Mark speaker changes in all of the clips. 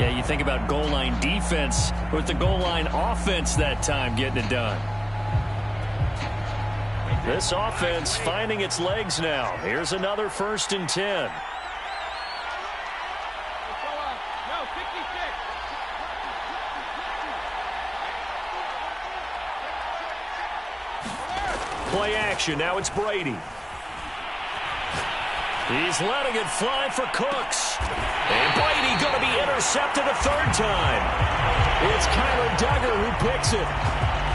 Speaker 1: Yeah, you think about goal line defense with the goal line offense that time getting it done. This offense finding its legs now. Here's another 1st and 10. Play action. Now it's Brady. He's letting it fly for Cooks. And Brady going to be intercepted a 3rd time. It's Kyler Duggar who picks it.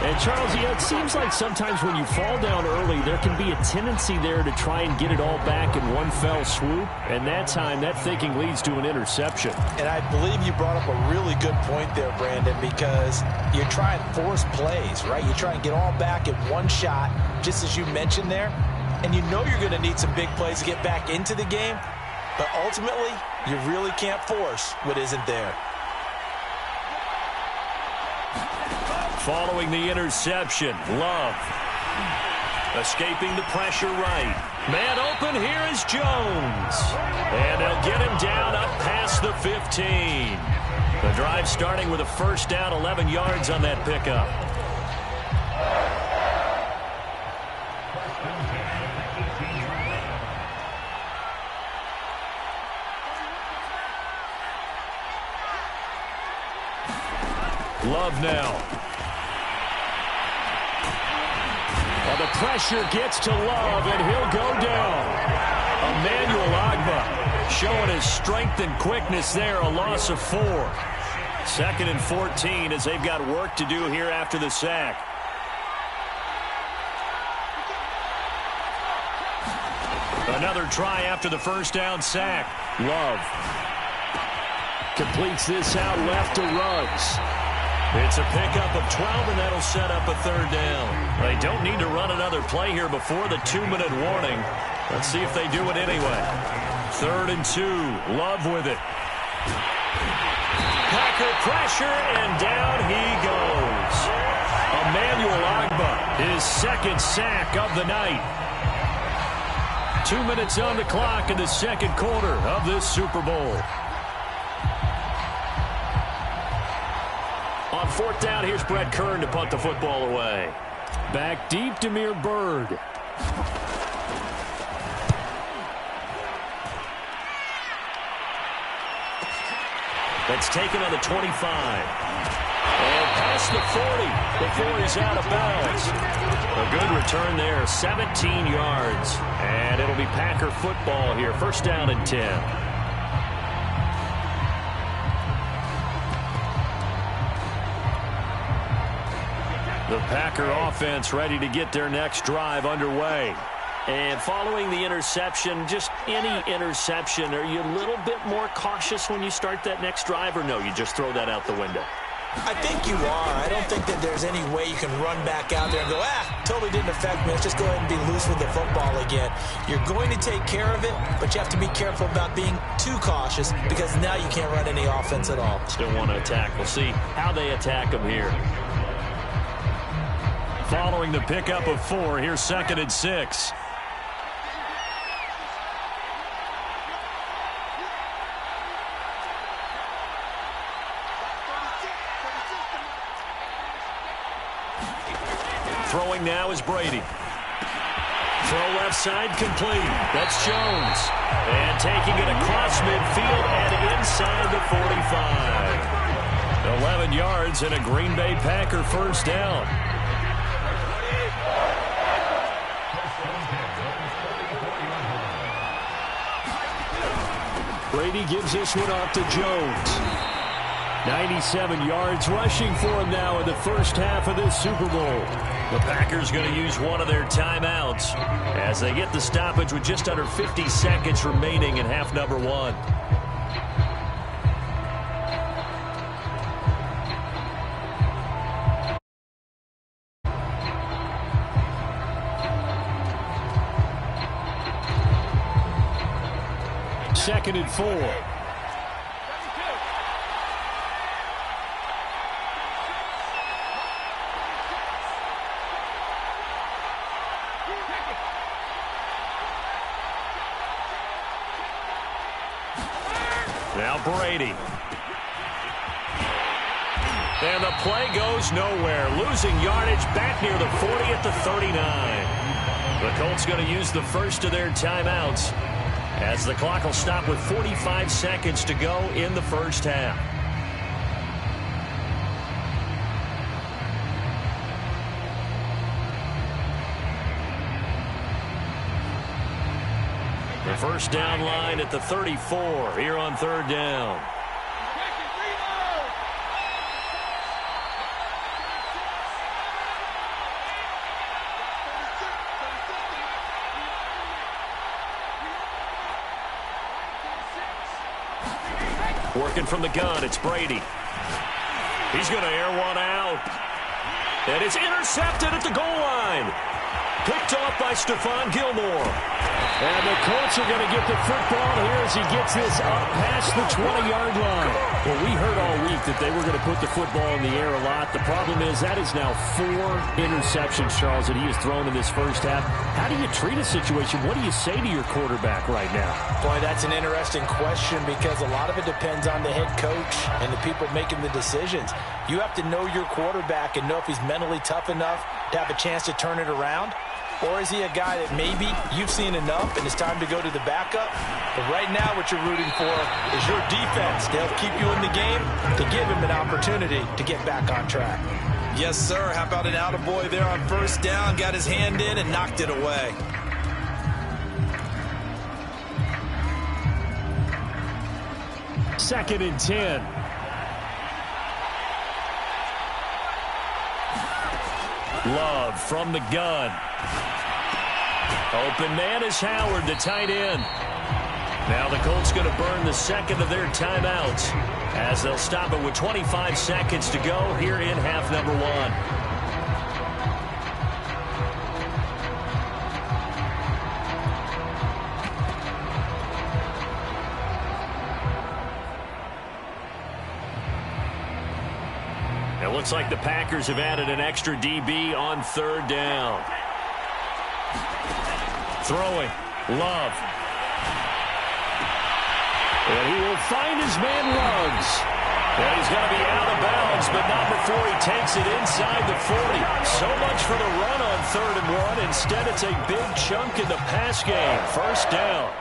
Speaker 1: And, Charles, it seems like sometimes when you fall down early, there can be a tendency there to try and get it all back in one fell swoop. And that time, that thinking leads to an interception.
Speaker 2: And I believe you brought up a really good point there, Brandon, because you're trying to force plays, right? You try and get all back in one shot, just as you mentioned there. And you know you're going to need some big plays to get back into the game. But ultimately, you really can't force what isn't there.
Speaker 1: Following the interception, Love. Escaping the pressure right. Man open, here is Jones. And they'll get him down up past the 15. The drive starting with a 1st down, 11 yards on that pickup. Love now. Well, the pressure gets to Love, and he'll go down. Emmanuel Ogbah showing his strength and quickness there, a loss of 4. 2nd and 14 as they've got work to do here after the sack. Another try after the 1st down sack. Love completes this out left to Ruggs. It's a pickup of 12, and that'll set up a 3rd down. They don't need to run another play here before the 2-minute warning. Let's see if they do it anyway. 3rd and 2. Love with it. Packer pressure, and down he goes. Emmanuel Ogbah, his 2nd sack of the night. 2 minutes on the clock in the 2nd quarter of this Super Bowl. On 4th down, here's Brett Kern to punt the football away. Back deep, Damiere Byrd. That's taken on the 25. And past the 40 before he's out of bounds. A good return there, 17 yards. And it'll be Packer football here, 1st down and 10. The Packer offense ready to get their next drive underway. And following the interception, just any interception, are you a little bit more cautious when you start that next drive, or no, you just throw that out the window?
Speaker 2: I think you are. I don't think that there's any way you can run back out there and go, totally didn't affect me. Let's just go ahead and be loose with the football again. You're going to take care of it, but you have to be careful about being too cautious because now you can't run any offense at all.
Speaker 1: Still want to attack. We'll see how they attack them here. Following the pickup of 4, here's 2nd and 6. Throwing now is Brady. Throw left side complete. That's Jones. And taking it across midfield and inside the 45. 11 yards and a Green Bay Packer 1st down. Brady gives this one off to Jones. 97 yards rushing for him now in the 1st half of this Super Bowl. The Packers going to use one of their timeouts as they get the stoppage with just under 50 seconds remaining in half number 1. Second and 4. Now Brady. And the play goes nowhere. Losing yardage back near the 40 at the 39. The Colts going to use the first of their timeouts as the clock will stop with 45 seconds to go in the first half. The first down line at the 34 here on third down. Working from the gun, it's Brady. He's going to air one out. And it's intercepted at the goal line. Picked off by Stephon Gilmore.
Speaker 3: And the Colts are going to get the football here as he gets this up past the 20-yard line. Well, we heard all week that they were going to put the football in the air a lot. The problem is that is now 4 interceptions, Charles, that he has thrown in this first half. How do you treat a situation? What do you say to your quarterback right now?
Speaker 2: Boy, that's an interesting question because a lot of it depends on the head coach and the people making the decisions. You have to know your quarterback and know if he's mentally tough enough to have a chance to turn it around. Or is he a guy that maybe you've seen enough and it's time to go to the backup? But right now what you're rooting for is your defense to help keep you in the game, to give him an opportunity to get back on track.
Speaker 4: Yes, sir. How about an attaboy there on first down? Got his hand in and knocked it away.
Speaker 3: Second and 10.
Speaker 1: Love from the gun. Open man is Howard, the tight end. Now the Colts going to burn the second of their timeouts as they'll stop it with 25 seconds to go here in half number 1. It looks like the Packers have added an extra DB on third down. Throwing. Love.
Speaker 3: And he will find his man Ruggs.
Speaker 1: And he's going to be out of bounds, but not before he takes it inside the 40. So much for the run on third and 1. Instead, it's a big chunk in the pass game. First down.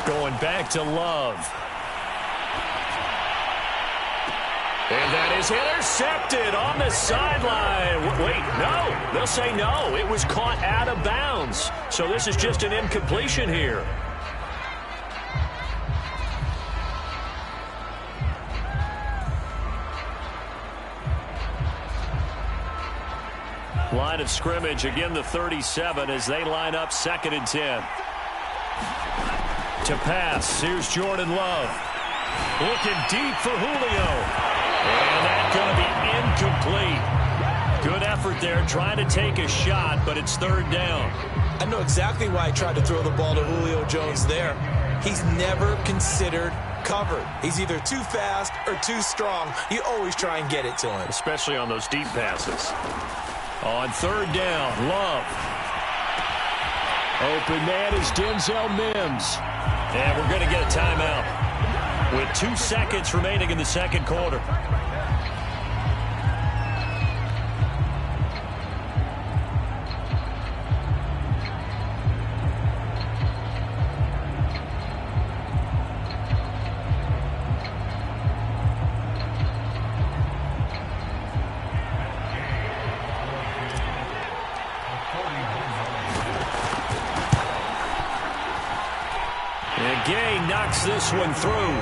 Speaker 1: Going back to Love. And that is intercepted on the sideline. Wait, no. They'll say no. It was caught out of bounds. So this is just an incompletion here. Line of scrimmage, again the 37 as they line up second and 10. To pass, here's Jordan Love. Looking deep for Julio. And that's going to be incomplete. Good effort there, trying to take a shot, but it's third down.
Speaker 4: I know exactly why he tried to throw the ball to Julio Jones there. He's never considered covered. He's either too fast or too strong. You always try and get it to him.
Speaker 1: Especially on those deep passes. On third down, Love.
Speaker 3: Open man is Denzel Mims.
Speaker 1: And we're going to get a timeout with 2 seconds remaining in the second quarter. Knocks this one through.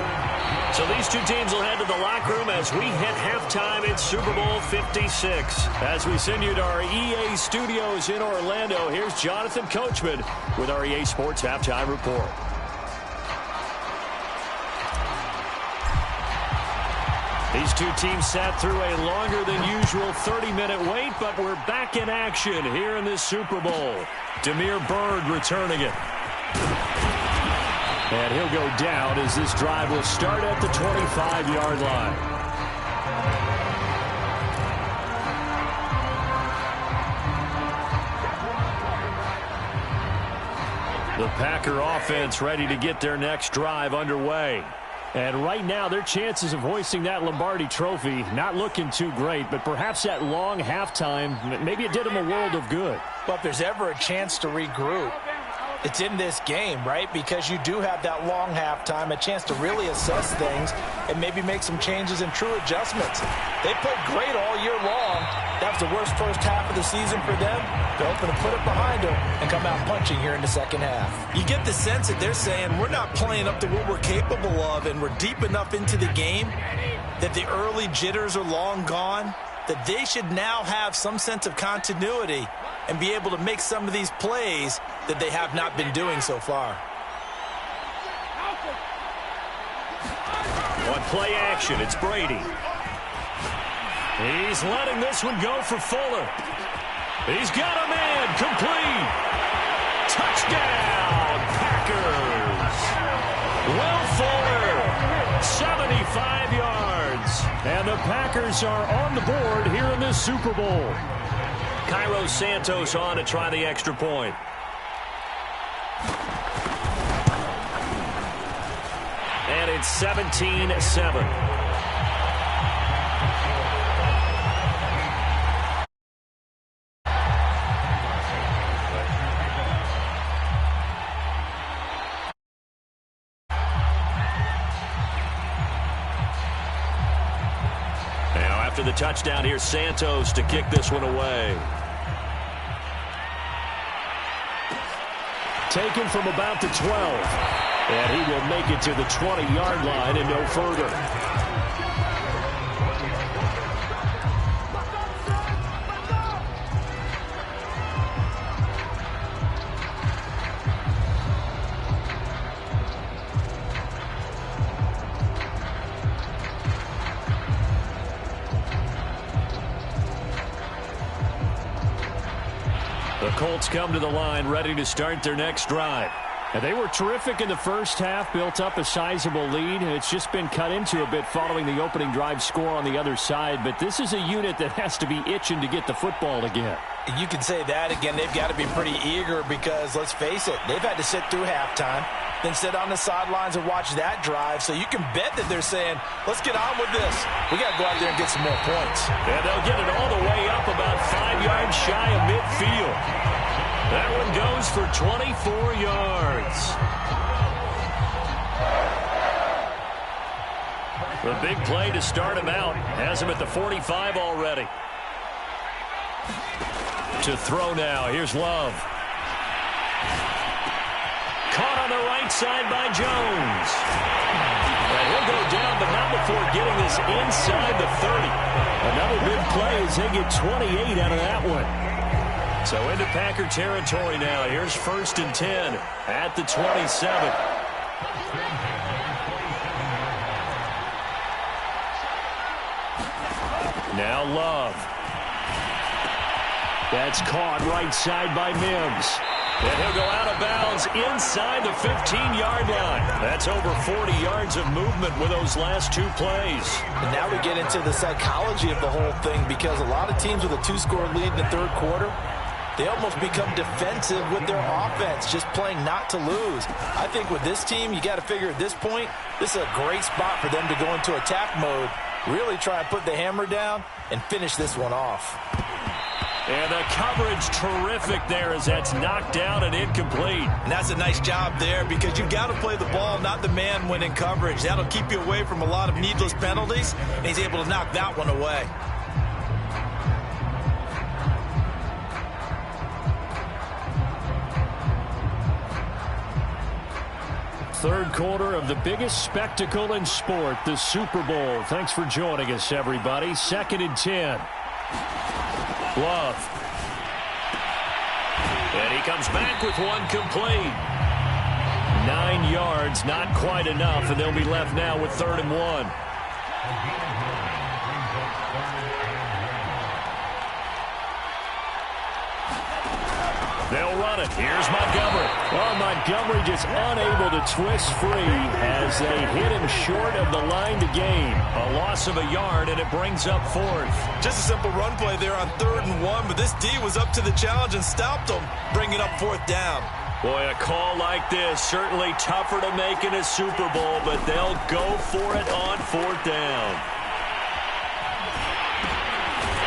Speaker 1: So these two teams will head to the locker room as we hit halftime in Super Bowl 56. As we send you to our EA studios in Orlando, here's Jonathan Coachman with our EA Sports Halftime Report. These two teams sat through a longer than usual 30-minute wait, but we're back in action here in this Super Bowl. Damiere Byrd returning it.
Speaker 3: And he'll go down as this drive will start at the 25-yard line. The Packer offense ready to get their next drive underway. And right now, their chances of hoisting that Lombardi trophy not looking too great, but perhaps that long halftime, maybe it did them a world of good.
Speaker 2: Well, if there's ever a chance to regroup, it's in this game, right? Because you do have that long halftime, a chance to really assess things and maybe make some changes and true adjustments. They played great all year long. That was the worst first half of the season for them. They're hoping to put it behind them and come out punching here in the second half.
Speaker 4: You get the sense that they're saying we're not playing up to what we're capable of, and we're deep enough into the game that the early jitters are long gone, that they should now have some sense of continuity and be able to make some of these plays that they have not been doing so far.
Speaker 3: On play action, it's Brady. He's letting this one go for Fuller. He's got a man, complete. Touchdown, Packers. Will Fuller, 75 yards. And the Packers are on the board here in this Super Bowl. Cairo Santos on to try the extra point. And it's 17-7. Now after the touchdown, here's Santos to kick this one away. Taken from about the 12. And he will make it to the 20-yard line and no further. The Colts come to the line ready to start their next drive. And they were terrific in the first half, built up a sizable lead. It's just been cut into a bit following the opening drive score on the other side. But this is a unit that has to be itching to get the football again.
Speaker 2: You can say that again. They've got to be pretty eager because, let's face it, they've had to sit through halftime, then sit on the sidelines and watch that drive. So you can bet that they're saying, let's get on with this. We got to go out there and get some more points.
Speaker 3: And they'll get it all the way up about 5 yards shy of midfield. That one goes for 24 yards. The big play to start him out. Has him at the 45 already. To throw now. Here's Love. Caught on the right side by Jones. And he'll go down, but not before getting this inside the 30. Another big play as they get 28 out of that one. So into Packer territory now. Here's 1st and 10 at the 27. Now Love. That's caught right side by Mims. And he'll go out of bounds inside the 15-yard line. That's over 40 yards of movement with those last two plays.
Speaker 2: And now we get into the psychology of the whole thing, because a lot of teams with a 2-score lead in the third quarter, they almost become defensive with their offense, just playing not to lose. I think with this team, you got to figure at this point, this is a great spot for them to go into attack mode, really try and put the hammer down and finish this one off.
Speaker 3: And the coverage terrific there as that's knocked down and incomplete.
Speaker 4: And that's a nice job there, because you've got to play the ball, not the man when in coverage. That'll keep you away from a lot of needless penalties, and he's able to knock that one away.
Speaker 3: Third quarter of the biggest spectacle in sport, the Super Bowl. Thanks for joining us, everybody. 2nd and 10. Love. And he comes back with one complete. 9 yards, not quite enough, and they'll be left now with 3rd and 1. They'll run it. Here's Montgomery. Well, Montgomery just unable to twist free as they hit him short of the line to gain. A loss of a yard, and it brings up 4th.
Speaker 4: Just a simple run play there on 3rd and 1, but this D was up to the challenge and stopped him, bringing up 4th down.
Speaker 3: Boy, a call like this, certainly tougher to make in a Super Bowl, but they'll go for it on 4th down.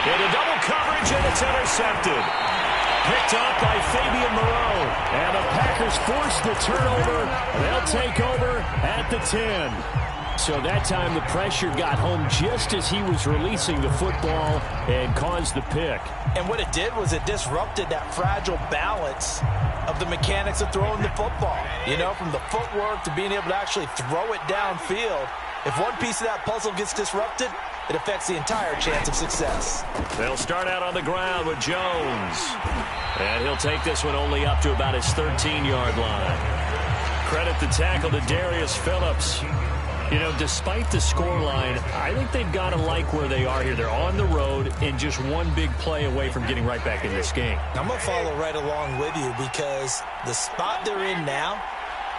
Speaker 3: Into double coverage, and it's intercepted. Picked off by Fabian Moreau. And the Packers force the turnover. They'll take over at the 10. So that time the pressure got home just as he was releasing the football and caused the pick.
Speaker 2: And what it did was it disrupted that fragile balance of the mechanics of throwing the football. You know, from the footwork to being able to actually throw it downfield. If one piece of that puzzle gets disrupted, it affects the entire chance of success.
Speaker 3: They'll start out on the ground with Jones. And he'll take this one only up to about his 13-yard line. Credit the tackle to Darius Phillips. You know, despite the scoreline, I think they've got to like where they are here. They're on the road and just one big play away from getting right back in this game.
Speaker 2: I'm going to follow right along with you because the spot they're in now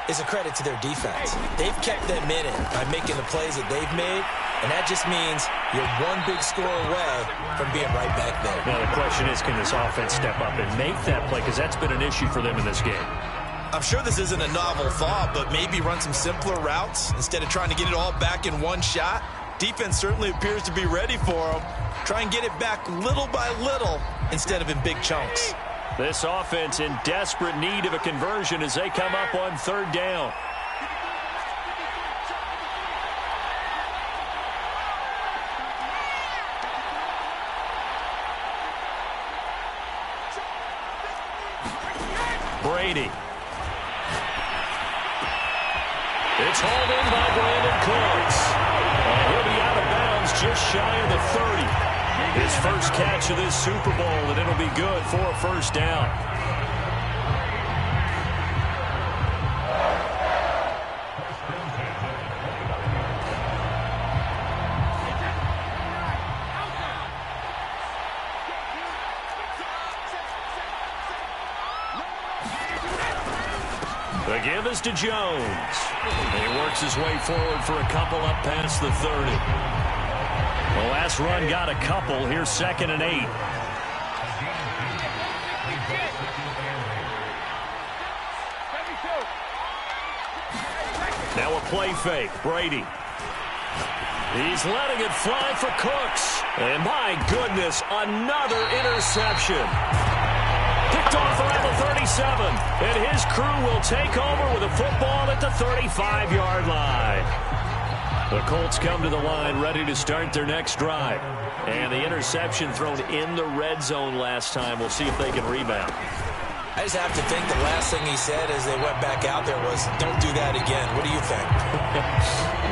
Speaker 2: is a credit to their defense. They've kept them in it by making the plays that they've made, and that just means you're one big score away from being right back there.
Speaker 3: Now the question is, can this offense step up and make that play? Because that's been an issue for them in this game.
Speaker 4: I'm sure this isn't a novel thought, but maybe run some simpler routes instead of trying to get it all back in one shot. Defense certainly appears to be ready for them. Try and get it back little by little instead of in big chunks.
Speaker 3: This offense in desperate need of a conversion as they come up on 3rd down. Brady. It's hauled in by Brandon Cooks. And he'll be out of bounds just shy of the 30. His first catch of this Super Bowl, and it'll be good for a 1st down. The give is to Jones. He works his way forward for a couple up past the 30. The last run got a couple. Here's 2nd and 8. Now a play fake. Brady. He's letting it fly for Cooks. And my goodness, another interception. Picked off around the 37. And his crew will take over with a football at the 35-yard line. The Colts come to the line ready to start their next drive. And the interception thrown in the red zone last time. We'll see if they can rebound.
Speaker 2: I just have to think the last thing he said as they went back out there was, don't do that again. What do you think?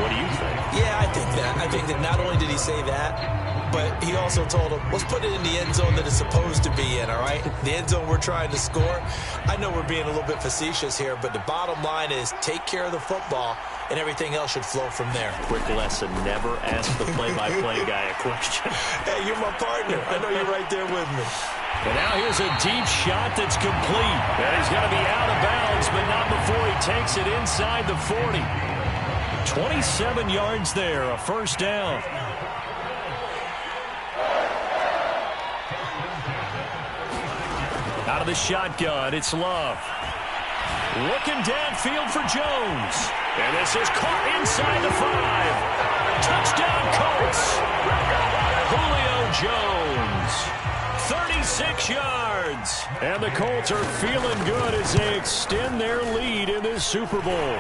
Speaker 3: What do you think?
Speaker 2: Yeah, I think that. I think that not only did he say that, but he also told him, let's put it in the end zone that it's supposed to be in, all right? The end zone we're trying to score. I know we're being a little bit facetious here, but the bottom line is take care of the football, and everything else should flow from there.
Speaker 3: Quick lesson, never ask the play-by-play guy a question.
Speaker 2: Hey, you're my partner. I know you're right there with me.
Speaker 3: And now here's a deep shot that's complete. And he's going to be out of bounds, but not before he takes it inside the 40. 27 yards there, a 1st down. Out of the shotgun, it's Love. Looking downfield for Jones. And this is caught inside the 5. Touchdown, Colts. Julio Jones. 36 yards. And the Colts are feeling good as they extend their lead in this Super Bowl.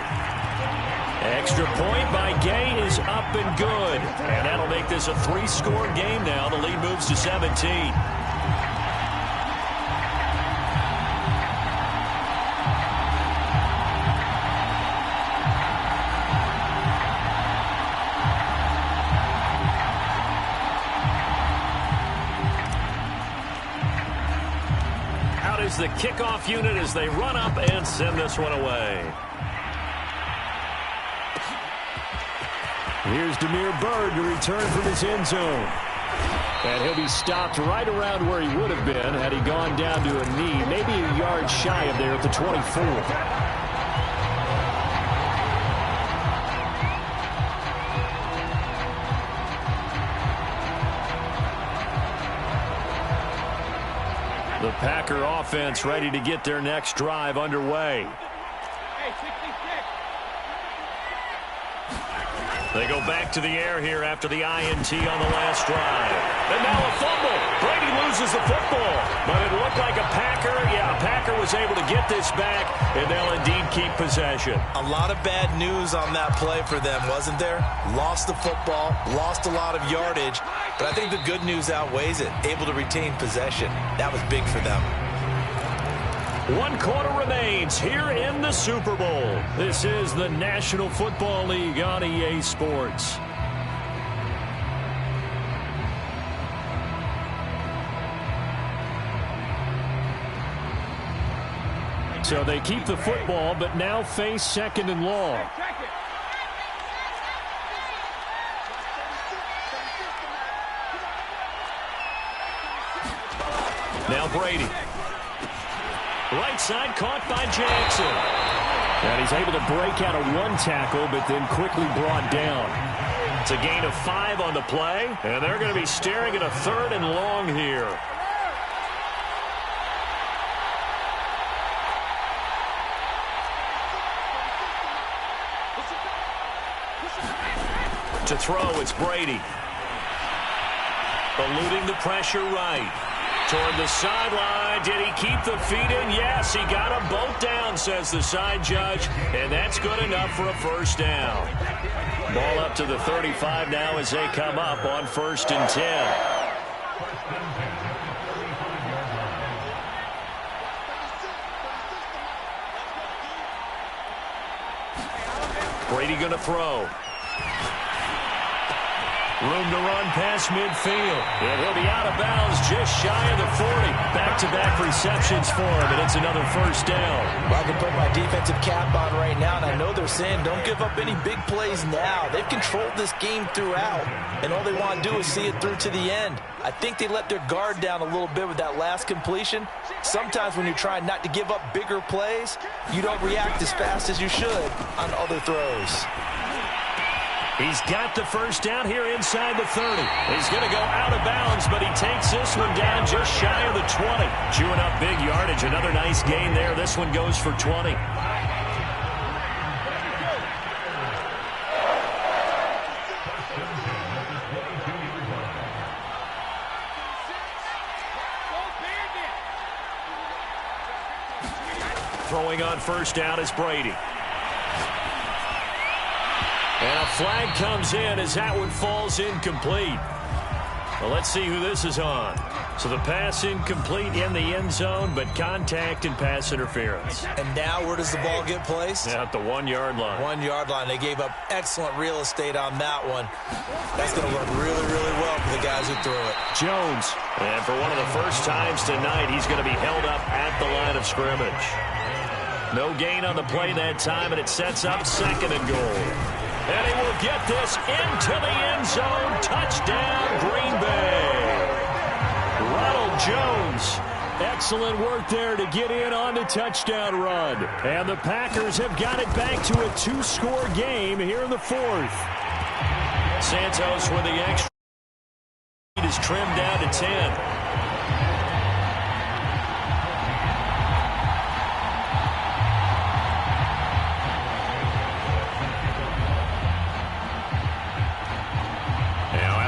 Speaker 3: Extra point by Gay is up and good. And that'll make this a 3-score game now. The lead moves to 17. The kickoff unit as they run up and send this one away. Here's Damiere Byrd to return from his end zone. And he'll be stopped right around where he would have been had he gone down to a knee, maybe a yard shy of there at the 24. The The Packer offense ready to get their next drive underway. They go back to the air here after the INT on the last drive. And now a fumble. Brady loses the football. But it looked like a Packer. Yeah, a Packer was able to get this back, and they'll indeed keep possession.
Speaker 4: A lot of bad news on that play for them, wasn't there? Lost the football, lost a lot of yardage. But I think the good news outweighs it. Able to retain possession. That was big for them.
Speaker 3: 1 quarter remains here in the Super Bowl. This is the National Football League on EA Sports. So they keep the football, but now face 2nd and long. Now Brady. Right side caught by Jackson. And he's able to break out of 1 tackle, but then quickly brought down. It's a gain of 5 on the play, and they're going to be staring at a 3rd and long here. To throw, it's Brady. Eluding the pressure right. Toward the sideline. Did he keep the feet in? Yes, he got them both down, says the side judge. And that's good enough for a 1st down. Ball up to the 35 now as they come up on 1st and 10. Brady going to throw. Room to run past midfield. And he'll be out of bounds just shy of the 40. Back-to-back receptions for him, and it's another 1st down.
Speaker 2: Well, I can put my defensive cap on right now, and I know they're saying don't give up any big plays now. They've controlled this game throughout, and all they want to do is see it through to the end. I think they let their guard down a little bit with that last completion. Sometimes when you're trying not to give up bigger plays, you don't react as fast as you should on other throws.
Speaker 3: He's got the 1st down here inside the 30. He's going to go out of bounds, but he takes this one down just shy of the 20. Chewing up big yardage. Another nice gain there. This one goes for 20. Throwing on 1st down is Brady. And a flag comes in as that one falls incomplete. Well, let's see who this is on. So the pass incomplete in the end zone, but contact and pass interference.
Speaker 4: And now where does the ball get placed?
Speaker 3: At the 1-yard line.
Speaker 4: 1-yard line. They gave up excellent real estate on that one. That's going to work really, really well for the guys who threw it.
Speaker 3: Jones. And for one of the first times tonight, he's going to be held up at the line of scrimmage. No gain on the play that time, and it sets up 2nd and goal. And he will get this into the end zone. Touchdown, Green Bay. Ronald Jones. Excellent work there to get in on the touchdown run. And the Packers have got it back to a 2-score game here in the 4th. Santos with the extra is trimmed down to 10.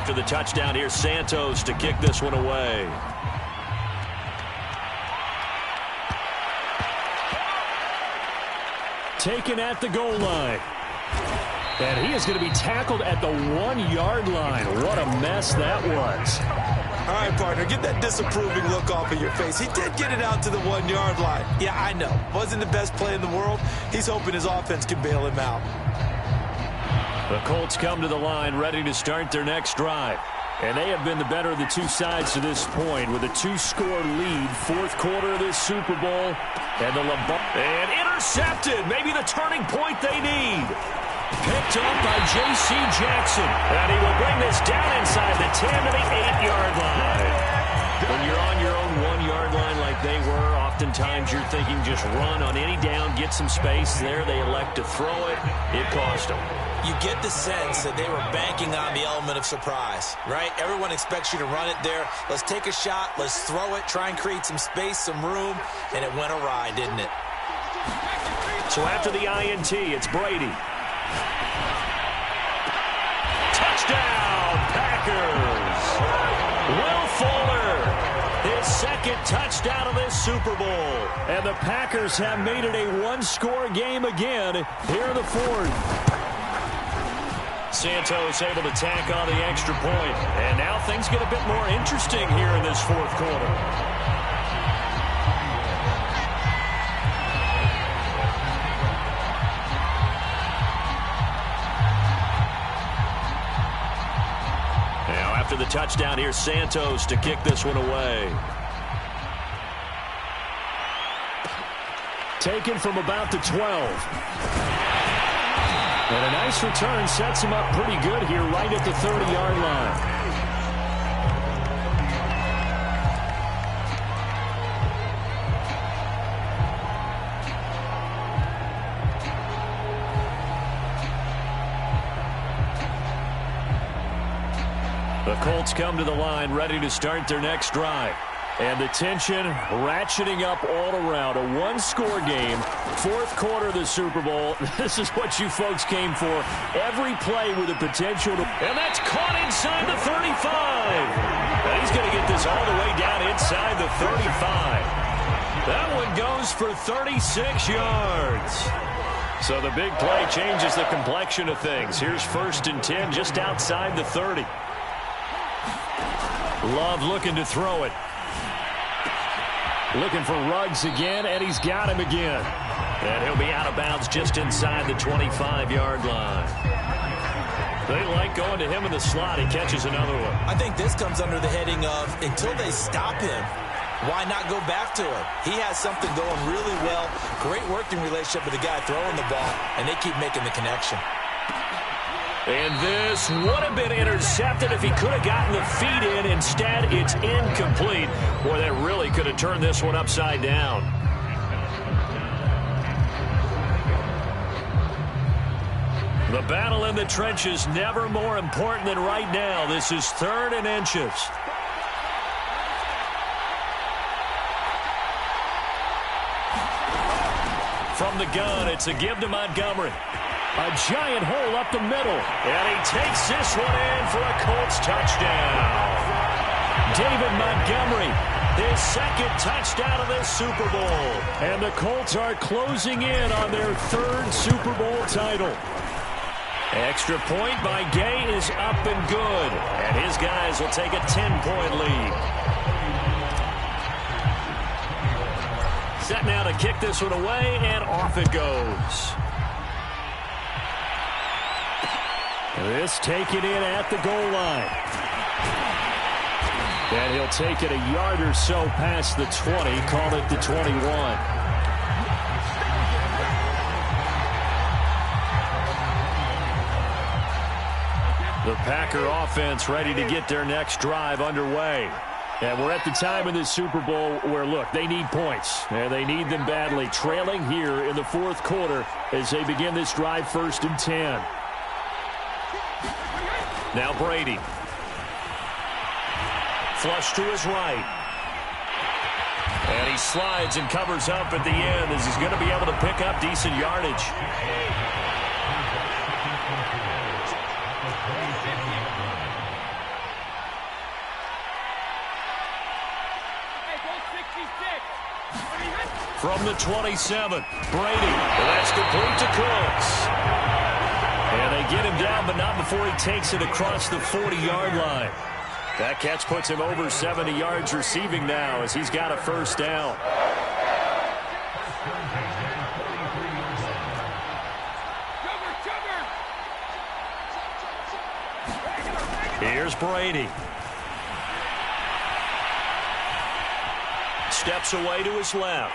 Speaker 3: After the touchdown, here's Santos to kick this one away. Taken at the goal line. And he is going to be tackled at the 1-yard line. What a mess that was.
Speaker 4: All right, partner, get that disapproving look off of your face. He did get it out to the 1-yard line. Yeah, I know. Wasn't the best play in the world. He's hoping his offense can bail him out.
Speaker 3: The Colts come to the line ready to start their next drive. And they have been the better of the two sides to this point with a 2-score lead. 4th quarter of this Super Bowl. And intercepted. Maybe the turning point they need. Picked up by J.C. Jackson. And he will bring this down inside the 10 to the 8-yard line. When you're on your own 1-yard line like they were, often Sometimes you're thinking just run on any down, get some space. There they elect to throw it. It cost them.
Speaker 4: You get the sense that they were banking on the element of surprise, right? Everyone expects you to run it there. Let's take a shot. Let's throw it. Try and create some space, some room. And it went awry, didn't it?
Speaker 3: So after the INT, it's Brady. Touchdown, Packers. Will Fuller, his second touchdown of this Super Bowl. And the Packers have made it a one-score game again here in the fourth. Santos able to tack on the extra point. And now things get a bit more interesting here in this fourth quarter. Now after the touchdown, here's Santos to kick this one away. Taken from about the 12. And a nice return sets him up pretty good here right at the 30-yard line. The Colts come to the line ready to start their next drive. And the tension ratcheting up all around. A one-score game, fourth quarter of the Super Bowl. This is what you folks came for. Every play with the potential to... And that's caught inside the 35. And he's going to get this all the way down inside the 35. That one goes for 36 yards. So the big play changes the complexion of things. Here's 1st and 10 just outside the 30. Love looking to throw it. Looking for Ruggs again, and he's got him again. And he'll be out of bounds just inside the 25-yard line. They like going to him in the slot. He catches another one.
Speaker 4: I think this comes under the heading of until they stop him, why not go back to him? He has something going really well. Great working relationship with the guy throwing the ball, and they keep making the connection.
Speaker 3: And this would have been intercepted if he could have gotten the feet in. Instead, it's incomplete. Boy, that really could have turned this one upside down. The battle in the trenches never more important than right now. This is 3rd and inches. From the gun, it's a give to Montgomery. A giant hole up the middle. And he takes this one in for a Colts touchdown. David Montgomery, his second touchdown of this Super Bowl. And the Colts are closing in on their 3rd Super Bowl title. Extra point by Gay is up and good. And his guys will take a 10-point lead. Set now to kick this one away, and off it goes. This taken in at the goal line. And he'll take it a yard or so past the 20, call it the 21. The Packer offense ready to get their next drive underway. And we're at the time in this Super Bowl where, look, they need points. And they need them badly. Trailing here in the fourth quarter as they begin this drive 1st and 10. Now Brady. Flush to his right. And he slides and covers up at the end as he's going to be able to pick up decent yardage. From the 27, Brady. And that's complete to Cooks. And they get him down, but not before he takes it across the 40-yard line. That catch puts him over 70 yards receiving now as he's got a 1st down. Here's Brady. Steps away to his left.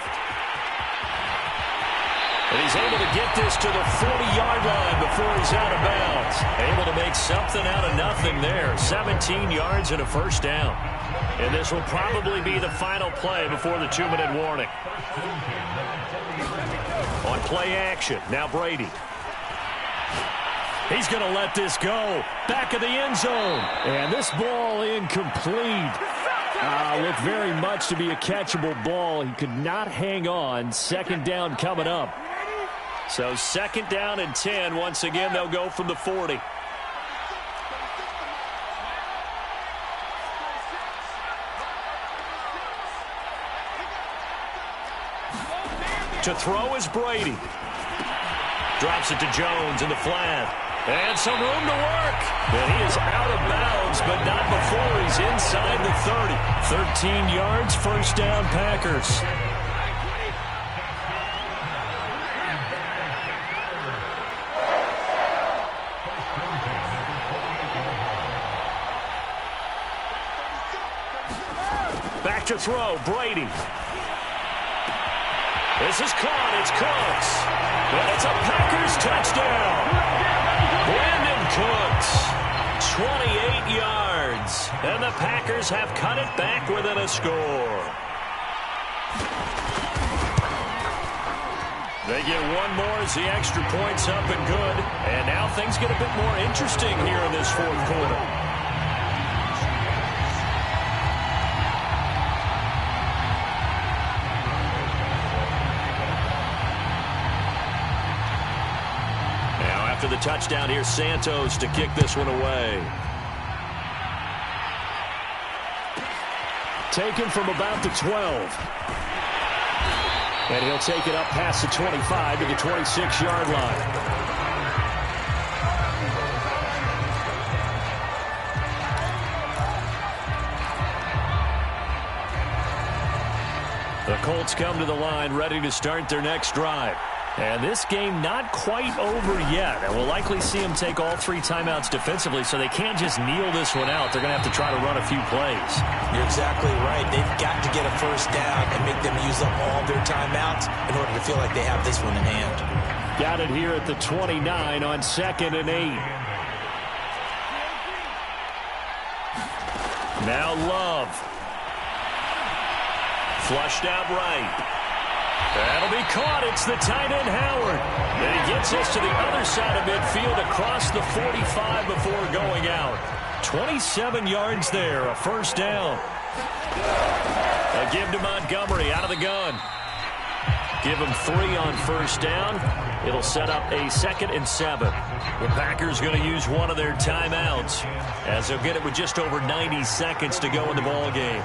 Speaker 3: And he's able to get this to the 40-yard line before he's out of bounds. Able to make something out of nothing there. 17 yards and a 1st down. And this will probably be the final play before the 2-minute warning. On play action, now Brady. He's going to let this go. Back of the end zone. And this ball incomplete. Looked very much to be a catchable ball. He could not hang on. Second down coming up. So second down and 10. Once again, they'll go from the 40. To throw is Brady. Drops it to Jones in the flat. And some room to work. And he is out of bounds, but not before he's inside the 30. 13 yards, first down, Packers. Back to throw, Brady. This is caught. It's Cooks. And it's a Packers touchdown. Brandon Cooks, 28 yards. And the Packers have cut it back within a score. They get one more as the extra point's up and good. And now things get a bit more interesting here in this fourth quarter. After the touchdown, here's Santos to kick this one away. Taken from about the 12. And he'll take it up past the 25 to the 26-yard line. The Colts come to the line ready to start their next drive. And this game not quite over yet. And we'll likely see them take all 3 timeouts defensively, so they can't just kneel this one out. They're going to have to try to run a few plays.
Speaker 2: You're exactly right. They've got to get a first down and make them use up all their timeouts in order to feel like they have this one in hand.
Speaker 3: Got it here at the 29 on 2nd and 8. Now Love. Flushed out right. That'll be caught. It's the tight end, Howard. And he gets us to the other side of midfield across the 45 before going out. 27 yards there, a first down. A give to Montgomery out of the gun. Give him 3 on first down. It'll set up a 2nd and 7. The Packers going to use one of their timeouts as they'll get it with just over 90 seconds to go in the ball game.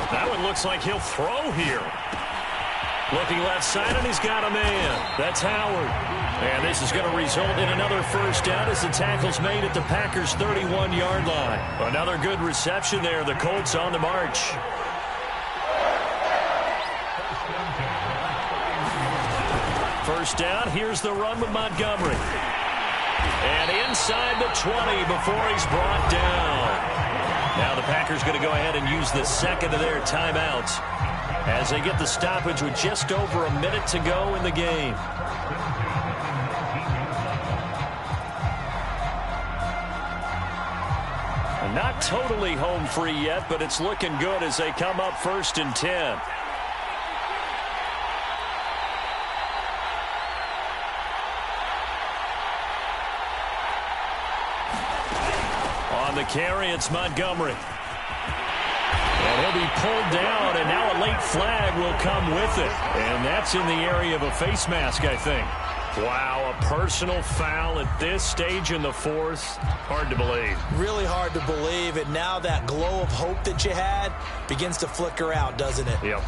Speaker 3: That one looks like he'll throw here. Looking left side, and he's got a man. That's Howard. And this is going to result in another first down as the tackle's made at the Packers' 31-yard line. Another good reception there. The Colts on the march. First down. Here's the run with Montgomery. And inside the 20 before he's brought down. Now the Packers going to go ahead and use the second of their timeouts as they get the stoppage with just over a minute to go in the game. Not totally home free yet, but it's looking good as they come up 1st and 10. On the carry, it's Montgomery. And he'll be pulled down, and now a late flag will come with it. And that's in the area of a face mask, I think. Wow, a personal foul at this stage in the fourth. Hard to believe.
Speaker 2: Really hard to believe, and now that glow of hope that you had begins to flicker out, doesn't it?
Speaker 3: Yep.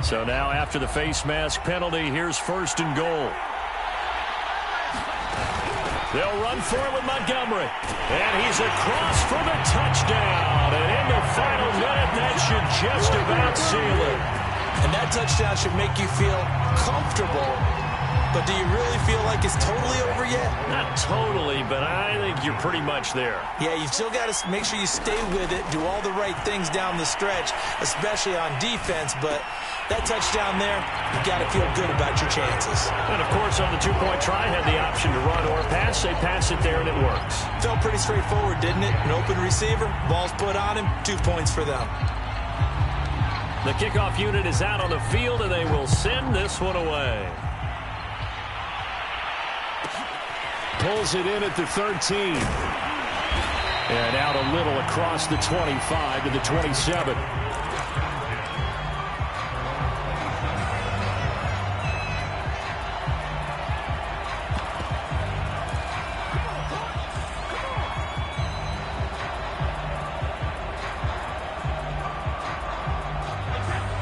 Speaker 3: So now after the face mask penalty, here's 1st and goal. They'll run for it with Montgomery. And he's across for the touchdown. And in the final minute, that should just about seal it.
Speaker 2: And that touchdown should make you feel comfortable
Speaker 4: but do you really feel like it's totally over yet?
Speaker 3: Not totally, but I think you're pretty much there.
Speaker 4: Yeah, you've still got to make sure you stay with it, do all the right things down the stretch, especially on defense, but that touchdown there, you got to feel good about your chances.
Speaker 3: And, of course, on the two-point try, had the option to run or pass. They pass it there, and it works.
Speaker 4: Felt pretty straightforward, didn't it? An open receiver, ball's put on him, 2 points for them.
Speaker 3: The kickoff unit is out on the field, and they will send this one away.
Speaker 1: Pulls it in at the 13. And out a little across the 25 to the 27.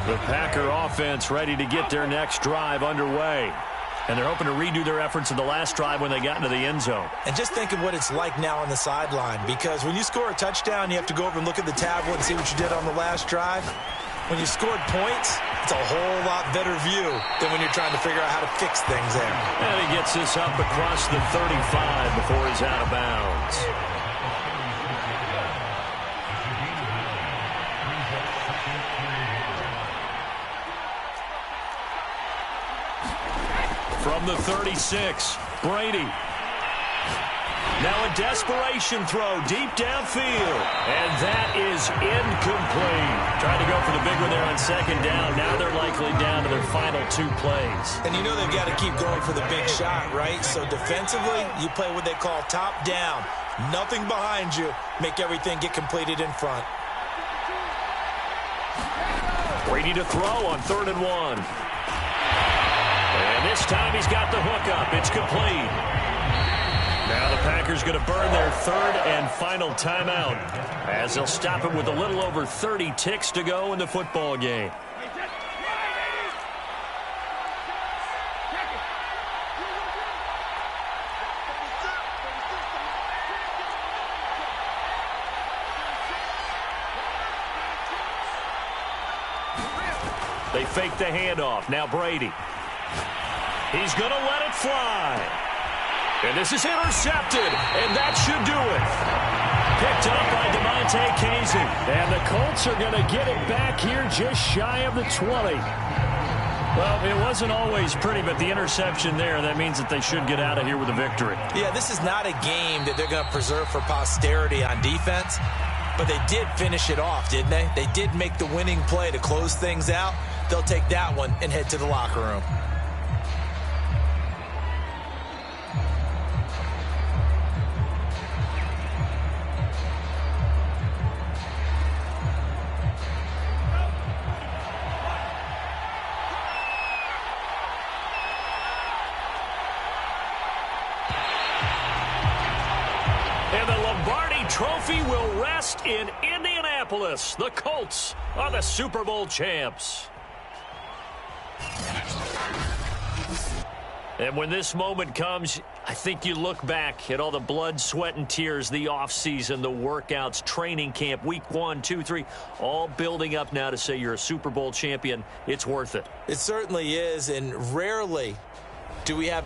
Speaker 3: The Packer offense ready to get their next drive underway. And they're hoping to redo their efforts in the last drive when they got into the end zone.
Speaker 4: And just think of what it's like now on the sideline, because when you score a touchdown, you have to go over and look at the tablet and see what you did on the last drive. When you scored points, it's a whole lot better view than when you're trying to figure out how to fix things there.
Speaker 3: And he gets this up across the 35 before he's out of bounds. From the 36, Brady. Now a desperation throw deep downfield. And that is incomplete. Trying to go for the big one there on second down. Now they're likely down to their final 2 plays.
Speaker 4: And you know they've got to keep going for the big shot, right? So defensively, you play what they call top down. Nothing behind you. Make everything get completed in front.
Speaker 3: Brady to throw on 3rd and 1. And this time he's got the hook up. It's complete. Now the Packers going to burn their 3rd and final timeout as they'll stop it with a little over 30 ticks to go in the football game. They fake the handoff. Now Brady. He's going to let it fly. And this is intercepted, and that should do it. Picked up by Demonte Casey.
Speaker 1: And the Colts are going to get it back here just shy of the 20.
Speaker 3: Well, it wasn't always pretty, but the interception there, that means that they should get out of here with a victory.
Speaker 4: Yeah, this is not a game that they're going to preserve for posterity on defense, but they did finish it off, didn't they? They did make the winning play to close things out. They'll take that one and head to the locker room.
Speaker 3: Trophy will rest in Indianapolis. The Colts are the Super Bowl champs. And when this moment comes, I think you look back at all the blood, sweat, and tears, the offseason, the workouts, training camp, week 1, 2, 3, all building up now to say you're a Super Bowl champion. It's worth it.
Speaker 4: It certainly is, and rarely do we have